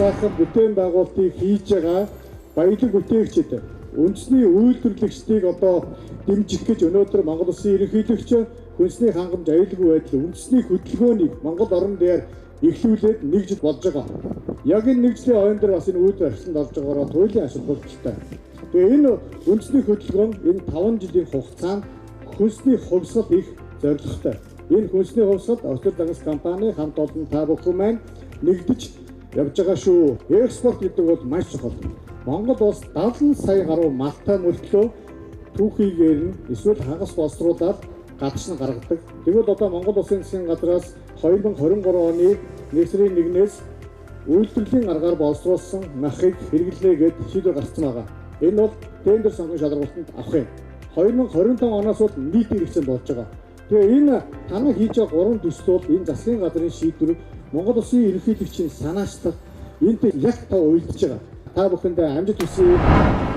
баахан бүтээн байгуулалтыг хийж байгаа баялаг бүтээгчид үндэсний үйлдвэрлэгчдийг одоо дэмжих гэж өнөөдөр Монгол Улсын ерөнхийлөгч хүнсний хангамж аюулгүй байдал үндэсний хөдөлгөөнийг Монгол орон дээр эхлүүлээд нэгж болж байгаа. Яг энэ нэгжлийн ойн дээр бас энэ үйлдвэр арчиланд орж байгаагаар туйлын ашиглалттай. Тэгээ энэ үндэсний хөдөлгөөн энэ 5 жилийн хугацаанд хүнсний хувьсгал их зорилготой. Энэ хүнсний хувьсгал Австрали-Англи компани хамт олон та бүхэн маань нэгдэж явж байгаа шүү. Экспорт гэдэг бол маш чухал. Монгол улс 70 сая гаруй малтай мөртлөө түүхийгээр нь эсвэл хагас боловсруулаад гадагш нь гаргадаг. Тэгвэл одоо Монгол улсын засгийн газраас 2023 оны 1 сарын 1-ээс үйлдвэрлэлийн аргаар боловсруулсан махыг хэрэглэе гэд шийдвэр гаргасан байгаа. Энэ бол тендер сонгон шалгалтанд авах юм. 2025 оноос бол нийт хэрэгцээ болж байгаа. Тэгээ энэ танаа хийж байгаа 3 төсөл бол энэ засгийн газрын шийдвэр Монгол улсын ерөнхийлөгчийн санаачлах энэтэй яг тав уйлдж байгаа. Та бүхэндээ амжилт хүсье.